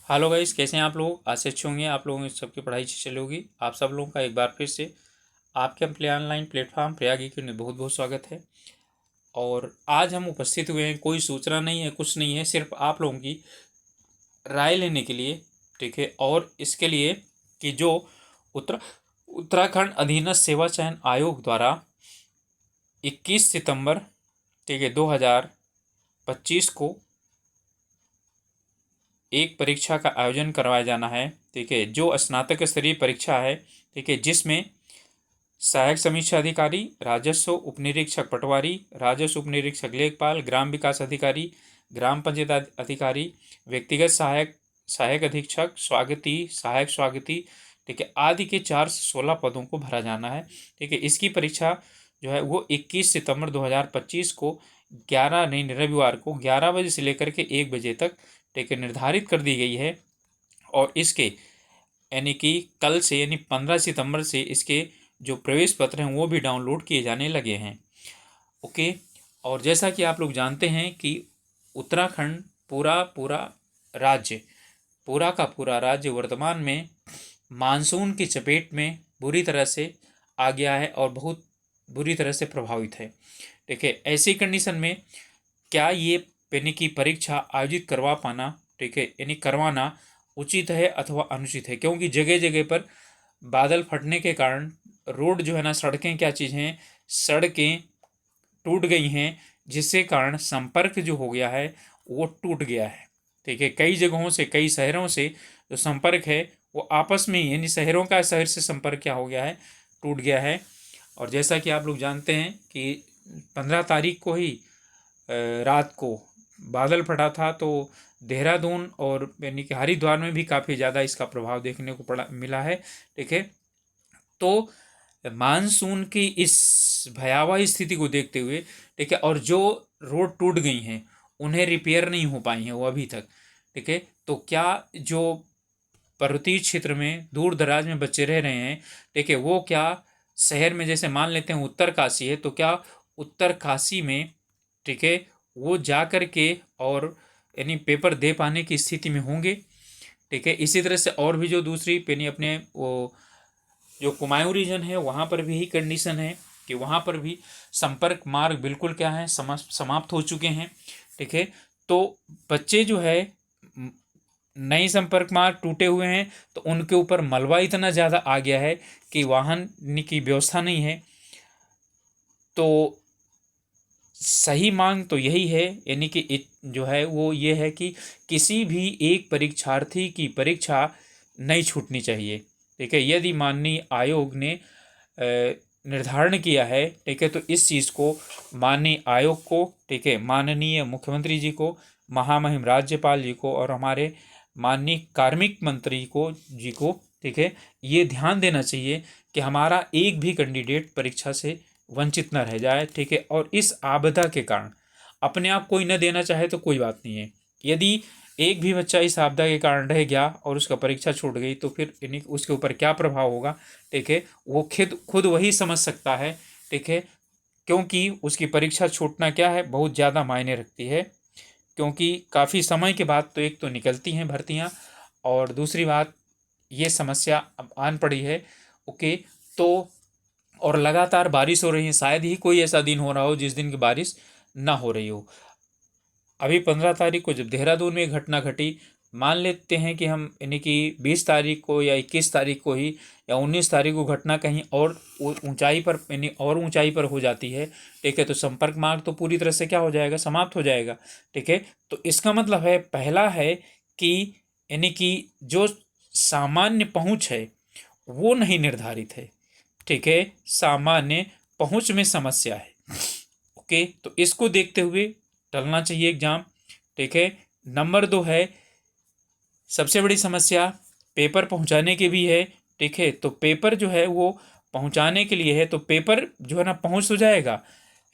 Hello guys, कैसे हैं आप लोग। आज से अच्छे होंगे। आप लोगों की सबकी पढ़ाई अच्छी चली होगी। आप सब लोगों का एक बार फिर से आपके अपने ऑनलाइन प्लेटफॉर्म प्रयागी के में बहुत बहुत स्वागत है। और आज हम उपस्थित हुए हैं, कोई सूचना नहीं है, कुछ नहीं है, सिर्फ आप लोगों की राय लेने के लिए। ठीक है। और इसके लिए कि जो उत्तराखंड अधीनस्थ सेवा चयन आयोग द्वारा 21 सितंबर, ठीक है, 2025 को एक परीक्षा का आयोजन करवाया जाना है। ठीक है, जो स्नातक स्तरीय परीक्षा है। ठीक है, जिसमें सहायक समीक्षा अधिकारी, राजस्व उपनिरीक्षक पटवारी, राजस्व उपनिरीक्षक लेखपाल, ग्राम विकास अधिकारी, ग्राम पंचायत अधिकारी, व्यक्तिगत सहायक, सहायक अधीक्षक, स्वागती, सहायक स्वागती, ठीक है, आदि के 4 से 16 पदों को भरा जाना है। ठीक है, इसकी परीक्षा जो है वो 21 सितंबर 2025 को 11 नहीं रविवार को 11 बजे से लेकर के 1 बजे तक, ठीक है, निर्धारित कर दी गई है। और इसके यानी कि कल से यानी 15 सितंबर से इसके जो प्रवेश पत्र हैं वो भी डाउनलोड किए जाने लगे हैं। ओके। और जैसा कि आप लोग जानते हैं कि उत्तराखंड पूरा पूरा राज्य पूरा का पूरा राज्य वर्तमान में मानसून की चपेट में बुरी तरह से आ गया है और बहुत बुरी तरह से प्रभावित है। ठीक है, ऐसी कंडीशन में क्या ये यानी कि परीक्षा आयोजित करवा पाना, ठीक है, यानी करवाना उचित है अथवा अनुचित है। क्योंकि जगह जगह पर बादल फटने के कारण रोड जो है ना, सड़कें क्या चीज़ हैं, सड़कें टूट गई हैं, जिससे कारण संपर्क जो हो गया है वो टूट गया है। ठीक है, कई जगहों से, कई शहरों से जो संपर्क है वो आपस में ही, यानी शहरों का शहर से संपर्क क्या हो गया है, टूट गया है। और जैसा कि आप लोग जानते हैं कि 15 तारीख को ही रात को बादल फटा था, तो देहरादून और यानी कि हरिद्वार में भी काफ़ी ज़्यादा इसका प्रभाव देखने को मिला है। ठीक है, तो मानसून की इस भयावह स्थिति को देखते हुए, ठीक है, और जो रोड टूट गई हैं उन्हें रिपेयर नहीं हो पाई हैं वो अभी तक। ठीक है, तो क्या जो पर्वतीय क्षेत्र में दूर दराज में बच्चे रह रहे हैं, ठीक है, वो क्या शहर में, जैसे मान लेते हैं उत्तर काशी है, तो क्या उत्तर काशी में, ठीक है, वो जा कर के और यानी पेपर दे पाने की स्थिति में होंगे। ठीक है, इसी तरह से और भी जो दूसरी यानी अपने वो जो कुमायूं रीजन है वहाँ पर भी यही कंडीशन है कि वहाँ पर भी संपर्क मार्ग बिल्कुल क्या है, समाप्त हो चुके हैं। ठीक है, तो बच्चे जो है नए संपर्क मार्ग टूटे हुए हैं, तो उनके ऊपर मलबा इतना ज़्यादा आ गया है कि वाहन की व्यवस्था नहीं है। तो सही मांग तो यही है, यानी कि जो है वो ये है कि किसी भी एक परीक्षार्थी की परीक्षा नहीं छूटनी चाहिए। ठीक है, यदि माननीय आयोग ने निर्धारण किया है, ठीक है, तो इस चीज़ को माननीय आयोग को, ठीक है, माननीय मुख्यमंत्री जी को, महामहिम राज्यपाल जी को और हमारे माननीय कार्मिक मंत्री को जी को, ठीक है, ये ध्यान देना चाहिए कि हमारा एक भी कैंडिडेट परीक्षा से वंचित न रह जाए। ठीक है, और इस आपदा के कारण अपने आप कोई न देना चाहे तो कोई बात नहीं है, यदि एक भी बच्चा इस आपदा के कारण रह गया और उसका परीक्षा छूट गई तो फिर यानी उसके ऊपर क्या प्रभाव होगा, ठीक है, वो खुद खुद वही समझ सकता है। ठीक है, क्योंकि उसकी परीक्षा छूटना क्या है, बहुत ज़्यादा मायने रखती है। क्योंकि काफ़ी समय के बाद तो एक तो निकलती हैं भर्तियाँ, और दूसरी बात ये समस्या अब आन पड़ी है। ओके। तो और लगातार बारिश हो रही है, शायद ही कोई ऐसा दिन हो रहा हो जिस दिन की बारिश ना हो रही हो। अभी 15 तारीख को जब देहरादून में घटना घटी, मान लेते हैं कि हम यानी कि 20 तारीख को या 21 तारीख को ही या 19 तारीख को घटना कहीं और ऊंचाई पर यानी और ऊंचाई पर हो जाती है, ठीक है, तो संपर्क मार्ग तो पूरी तरह से क्या हो जाएगा, समाप्त हो जाएगा। ठीक है, तो इसका मतलब है, पहला है कि यानी कि जो सामान्य पहुंच है वो नहीं निर्धारित है। ठीक है, सामान्य पहुंच में समस्या है। ओके, तो इसको देखते हुए टलना चाहिए एग्जाम। ठीक है, नंबर 2 है, सबसे बड़ी समस्या पेपर पहुंचाने की भी है। ठीक है, तो पेपर जो है वो पहुंचाने के लिए है, तो पेपर जो है ना पहुंच तो जाएगा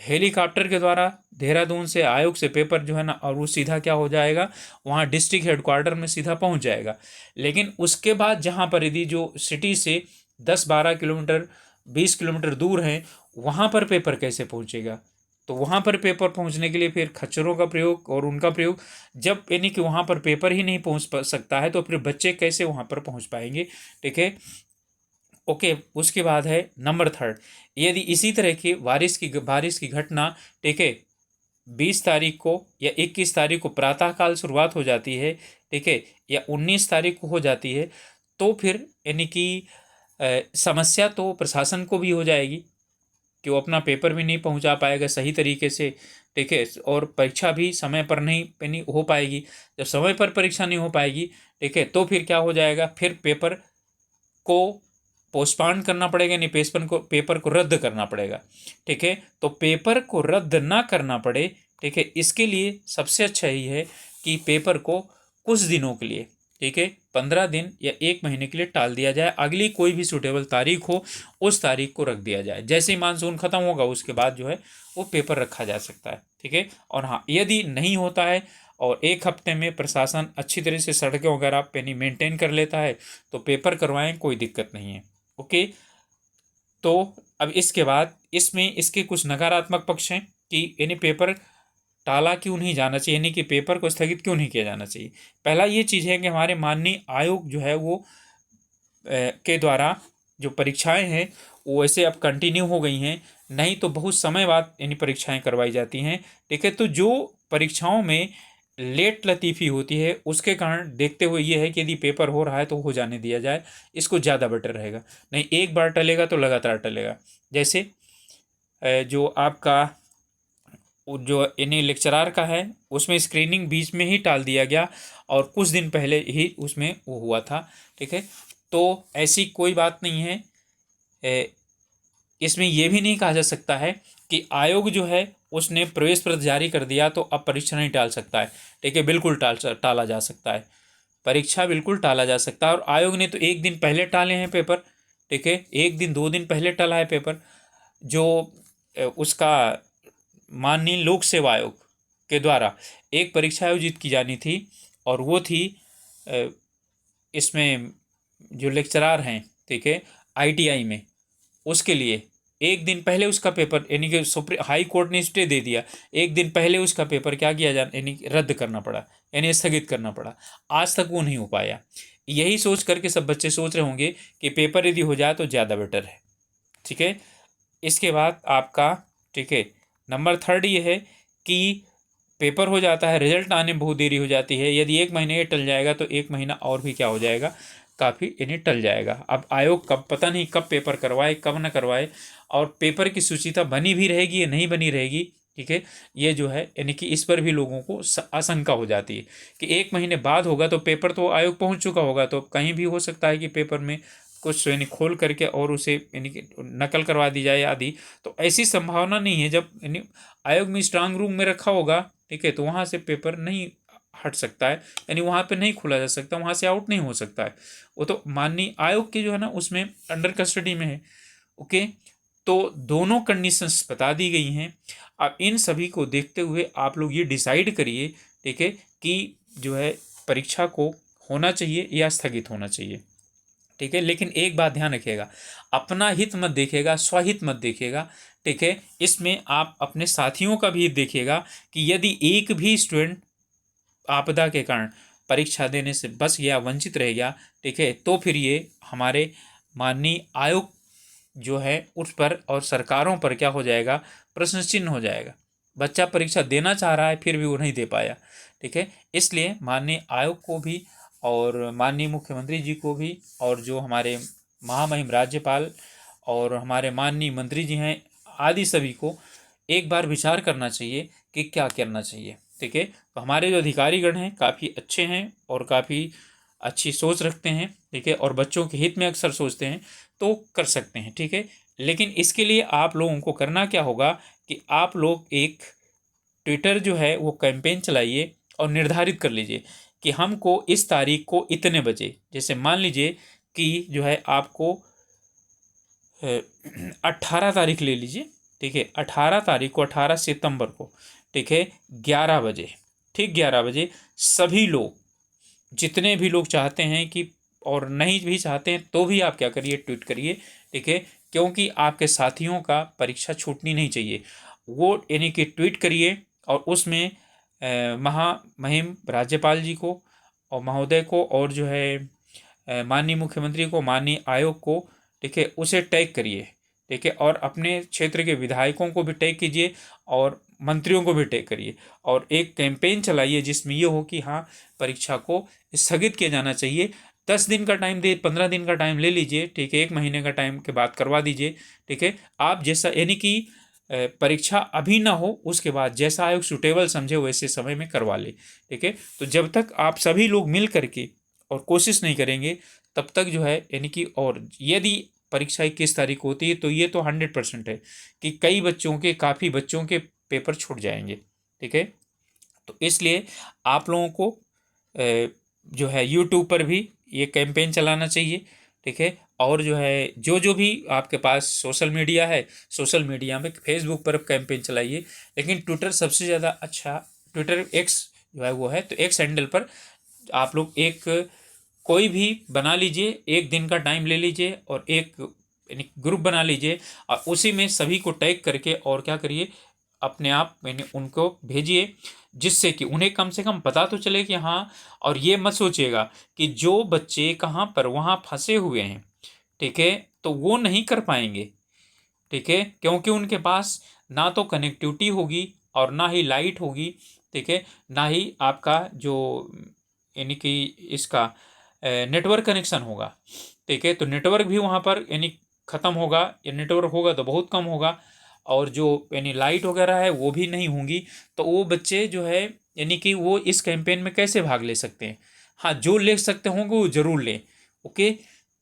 हेलीकॉप्टर के द्वारा देहरादून से आयोग से, पेपर जो है ना, और वो सीधा क्या हो जाएगा, वहाँ डिस्ट्रिक्ट हेडक्वार्टर में सीधा पहुंच जाएगा। लेकिन उसके बाद जहाँ पर यदि जो सिटी से 10-12 किलोमीटर 20 किलोमीटर दूर हैं, वहाँ पर पेपर कैसे पहुँचेगा। तो वहाँ पर पेपर पहुँचने के लिए फिर खच्चरों का प्रयोग और उनका प्रयोग, जब यानी कि वहाँ पर पेपर ही नहीं पहुँच सकता है तो फिर बच्चे कैसे वहाँ पर पहुँच पाएंगे। ठीक है, ओके। उसके बाद है नंबर थर्ड, यदि इसी तरह की बारिश की घटना, ठीक है, 20 तारीख को या 21 तारीख को प्रातःकाल शुरुआत हो जाती है, ठीक है, या 19 तारीख को हो जाती है, तो फिर यानी कि समस्या तो प्रशासन को भी हो जाएगी कि वो अपना पेपर भी नहीं पहुंचा पाएगा सही तरीके से। ठीक है, और परीक्षा भी समय पर नहीं हो पाएगी। जब समय पर परीक्षा नहीं हो पाएगी, ठीक है, तो फिर क्या हो जाएगा, फिर पेपर को पोस्टपोन करना पड़ेगा, नहीं पेपर को रद्द करना पड़ेगा। ठीक है, तो पेपर को रद्द ना करना पड़े, ठीक है, इसके लिए सबसे अच्छा यही है कि पेपर को कुछ दिनों के लिए, ठीक है, 15 दिन या 1 महीने के लिए टाल दिया जाए। अगली कोई भी सूटेबल तारीख हो उस तारीख को रख दिया जाए। जैसे ही मानसून खत्म होगा उसके बाद जो है वो पेपर रखा जा सकता है। ठीक है, और हाँ, यदि नहीं होता है और 1 हफ्ते में प्रशासन अच्छी तरह से सड़कें वगैरह पे मेंटेन कर लेता है तो पेपर करवाएं, कोई दिक्कत नहीं है। ओके, तो अब इसके बाद इसमें इसके कुछ नकारात्मक पक्ष हैं कि यानी पेपर टाला क्यों नहीं जाना चाहिए, यानी कि पेपर को स्थगित क्यों नहीं किया जाना चाहिए। पहला ये चीज़ है कि हमारे माननीय आयोग जो है वो के द्वारा जो परीक्षाएं हैं वो ऐसे अब कंटिन्यू हो गई हैं, नहीं तो बहुत समय बाद यानी परीक्षाएं करवाई जाती हैं। ठीक है, तो जो परीक्षाओं में लेट लतीफ़ी होती है उसके कारण देखते हुए ये है कि यदि पेपर हो रहा है तो हो जाने दिया जाए, इसको ज़्यादा बेटर रहेगा। नहीं, एक बार टलेगा तो लगातार टलेगा। जैसे जो आपका जो यानी लेक्चरार का है उसमें स्क्रीनिंग बीच में ही टाल दिया गया और कुछ दिन पहले ही उसमें वो हुआ था। ठीक है, तो ऐसी कोई बात नहीं है। इसमें यह भी नहीं कहा जा सकता है कि आयोग जो है उसने प्रवेश पत्र जारी कर दिया तो अब परीक्षा नहीं टाल सकता है। ठीक है, बिल्कुल टाला जा सकता है, परीक्षा बिल्कुल टाला जा सकता है। और आयोग ने तो 1 दिन पहले टाले हैं पेपर। ठीक है, 1 दिन 2 दिन पहले टाला है पेपर। जो उसका माननीय लोक सेवा आयोग के द्वारा एक परीक्षा आयोजित की जानी थी और वो थी इसमें जो लेक्चरार हैं, ठीक है, आईटीआई में, उसके लिए 1 दिन पहले उसका पेपर यानी कि हाई कोर्ट ने स्टे दे दिया। 1 दिन पहले उसका पेपर क्या किया जा यानी रद्द करना पड़ा, यानी स्थगित करना पड़ा। आज तक वो नहीं हो पाया। यही सोच करके सब बच्चे सोच रहे होंगे कि पेपर यदि हो जाए तो ज़्यादा बेटर है। ठीक है, इसके बाद आपका, ठीक है, नंबर थर्ड ये है कि पेपर हो जाता है, रिजल्ट आने में बहुत देरी हो जाती है। यदि 1 महीने ये टल जाएगा तो 1 महीना और भी क्या हो जाएगा, काफ़ी यानी टल जाएगा। अब आयोग कब, पता नहीं कब पेपर करवाए कब ना करवाए, और पेपर की सूचिता बनी भी रहेगी या नहीं बनी रहेगी। ठीक है, ये जो है यानी कि इस पर भी लोगों को आशंका हो जाती है कि 1 महीने बाद होगा तो पेपर तो आयोग पहुंच चुका होगा, तो कहीं भी हो सकता है कि पेपर में कुछ यानी खोल करके और उसे यानी कि नकल करवा दी जाए आदि। तो ऐसी संभावना नहीं है। जब यानी आयोग में स्ट्रांग रूम में रखा होगा, ठीक है, तो वहाँ से पेपर नहीं हट सकता है, यानी वहाँ पे नहीं खोला जा सकता, वहाँ से आउट नहीं हो सकता है। वो तो माननीय आयोग के जो है ना उसमें अंडर कस्टडी में है। ओके, तो दोनों कंडीशंस बता दी गई हैं। अब इन सभी को देखते हुए आप लोग ये डिसाइड करिए, ठीक है, कि जो है परीक्षा को होना चाहिए या स्थगित होना चाहिए। ठीक है, लेकिन एक बात ध्यान रखिएगा, अपना हित मत देखिएगा, स्वहित मत देखिएगा। ठीक है, इसमें आप अपने साथियों का भी हित देखिएगा कि यदि एक भी स्टूडेंट आपदा के कारण परीक्षा देने से बच गया, वंचित रह गया, ठीक है, तो फिर ये हमारे माननीय आयोग जो है उस पर और सरकारों पर क्या हो जाएगा, प्रश्न चिन्ह हो जाएगा। बच्चा परीक्षा देना चाह रहा है फिर भी वो नहीं दे पाया। ठीक है, इसलिए माननीय आयोग को भी और माननीय मुख्यमंत्री जी को भी और जो हमारे महामहिम राज्यपाल और हमारे माननीय मंत्री जी हैं आदि सभी को एक बार विचार करना चाहिए कि क्या करना चाहिए। ठीक है, तो हमारे जो अधिकारीगण हैं काफ़ी अच्छे हैं और काफ़ी अच्छी सोच रखते हैं। ठीक है, और बच्चों के हित में अक्सर सोचते हैं, तो कर सकते हैं। ठीक है, लेकिन इसके लिए आप लोगों को करना क्या होगा कि आप लोग एक ट्विटर जो है वो कैंपेन चलाइए और निर्धारित कर लीजिए कि हमको इस तारीख को इतने बजे, जैसे मान लीजिए कि जो है आपको 18 तारीख ले लीजिए। ठीक है, 18 तारीख को, 18 सितंबर को, ठीक है, 11 बजे, ठीक 11 बजे सभी लोग, जितने भी लोग चाहते हैं कि, और नहीं भी चाहते हैं तो भी आप क्या करिए, ट्वीट करिए। ठीक है, क्योंकि आपके साथियों का परीक्षा छूटनी नहीं चाहिए। वो यानी कि ट्वीट करिए और उसमें महामहिम राज्यपाल जी को और महोदय को और जो है माननीय मुख्यमंत्री को, माननीय आयोग को, ठीक है, उसे टैग करिए, ठीक है, और अपने क्षेत्र के विधायकों को भी टैग कीजिए और मंत्रियों को भी टैग करिए और एक कैंपेन चलाइए जिसमें ये हो कि हाँ, परीक्षा को स्थगित किया जाना चाहिए। 10 दिन का टाइम दे, 15 दिन का टाइम ले लीजिए, ठीक है, 1 महीने का टाइम के बाद करवा दीजिए, ठीक है। आप जैसा यानी कि परीक्षा अभी ना हो, उसके बाद जैसा आयोग सुटेबल समझे वैसे समय में करवा ले, ठीक है। तो जब तक आप सभी लोग मिल करके और कोशिश नहीं करेंगे तब तक जो है यानी कि, और यदि परीक्षा 21 तारीख को होती है तो ये तो 100% है कि कई बच्चों के, काफ़ी बच्चों के पेपर छूट जाएंगे, ठीक है। तो इसलिए आप लोगों को जो है यूट्यूब पर भी ये कैंपेन चलाना चाहिए, ठीक है। और जो है जो जो भी आपके पास सोशल मीडिया है, सोशल मीडिया में फेसबुक पर कैंपेन चलाइए, लेकिन ट्विटर सबसे ज़्यादा अच्छा, ट्विटर एक्स जो है वो है, तो एक्स हैंडल पर आप लोग एक कोई भी बना लीजिए, 1 दिन का टाइम ले लीजिए और एक यानी ग्रुप बना लीजिए और उसी में सभी को टैग करके और क्या करिए, अपने आप यानी उनको भेजिए, जिससे कि उन्हें कम से कम पता तो चले कि हाँ। और ये मत सोचिएगा कि जो बच्चे कहाँ पर वहाँ फंसे हुए हैं, ठीक है, तो वो नहीं कर पाएंगे, ठीक है, क्योंकि उनके पास ना तो कनेक्टिविटी होगी और ना ही लाइट होगी, ठीक है, ना ही आपका जो यानी कि इसका नेटवर्क कनेक्शन होगा, ठीक है। तो नेटवर्क भी वहाँ पर यानी ख़त्म होगा, या नेटवर्क होगा तो बहुत कम होगा, और जो यानी लाइट वगैरह है वो भी नहीं होंगी। तो वो बच्चे जो है यानी कि वो इस कैंपेन में कैसे भाग ले सकते हैं? हाँ, जो ले सकते होंगे वो ज़रूर लें, ओके।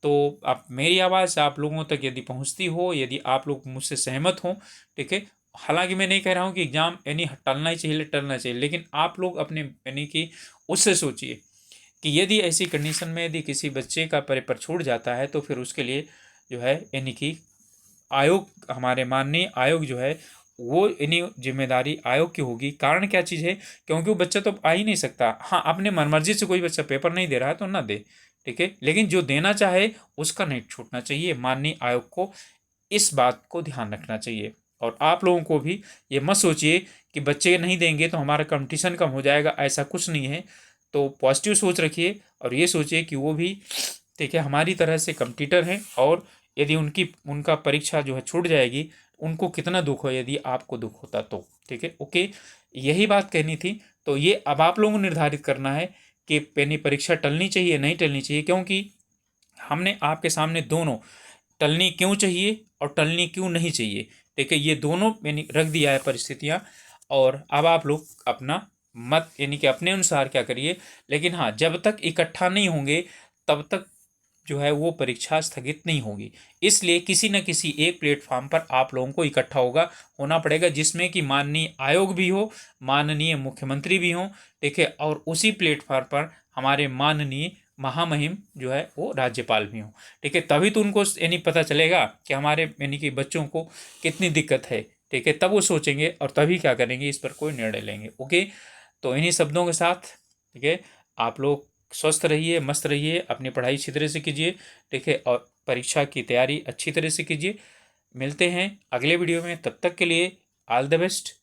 तो आप, मेरी आवाज़ आप लोगों तक यदि पहुंचती हो, यदि आप लोग मुझसे सहमत हों, ठीक है, हालांकि मैं नहीं कह रहा हूं कि एग्ज़ाम यानी टलना ही चाहिए, टलना चाहिए, लेकिन आप लोग अपने यानी कि उससे सोचिए कि यदि ऐसी कंडीशन में यदि किसी बच्चे का पेपर छूट जाता है तो फिर उसके लिए जो है यानी कि आयोग, हमारे माननीय आयोग जो है वो यानी जिम्मेदारी आयोग की होगी। कारण क्या चीज़ है? क्योंकि वो बच्चा तो आ ही नहीं सकता। हाँ, अपने मनमर्जी से कोई बच्चा पेपर नहीं दे रहा है तो ना दे, ठीक है, लेकिन जो देना चाहे उसका नहीं छूटना चाहिए। माननीय आयोग को इस बात को ध्यान रखना चाहिए। और आप लोगों को भी ये मत सोचिए कि बच्चे नहीं देंगे तो हमारा कंपटीशन कम हो जाएगा, ऐसा कुछ नहीं है। तो पॉजिटिव सोच रखिए और ये सोचिए कि वो भी, ठीक है, हमारी तरह से कंपटीटर हैं, और यदि उनका परीक्षा जो है छूट जाएगी, उनको कितना दुख हो यदि आपको दुख होता तो, ठीक है, ओके। यही बात कहनी थी। तो ये अब आप लोगों को निर्धारित करना है कि यानी परीक्षा टलनी चाहिए नहीं टलनी चाहिए, क्योंकि हमने आपके सामने दोनों, टलनी क्यों चाहिए और टलनी क्यों नहीं चाहिए, ठीक है, ये दोनों यानी रख दिया है परिस्थितियाँ। और अब आप लोग अपना मत यानी कि अपने अनुसार क्या करिए, लेकिन हाँ, जब तक इकट्ठा नहीं होंगे तब तक जो है वो परीक्षा स्थगित नहीं होगी। इसलिए किसी न किसी एक प्लेटफॉर्म पर आप लोगों को इकट्ठा होना पड़ेगा, जिसमें कि माननीय आयोग भी हो, माननीय मुख्यमंत्री भी हों, ठीक है, और उसी प्लेटफॉर्म पर हमारे माननीय महामहिम जो है वो राज्यपाल भी हों, ठीक है। तभी तो उनको यानी पता चलेगा कि हमारे यानी कि बच्चों को कितनी दिक्कत है, ठीक है, तब वो सोचेंगे और तभी क्या करेंगे, इस पर कोई निर्णय लेंगे, ओके। तो इन्हीं शब्दों के साथ, ठीक है, आप लोग स्वस्थ रहिए, मस्त रहिए, अपनी पढ़ाई अच्छी तरह से कीजिए, ठीक है, और परीक्षा की तैयारी अच्छी तरह से कीजिए। मिलते हैं अगले वीडियो में, तब तक के लिए ऑल द बेस्ट।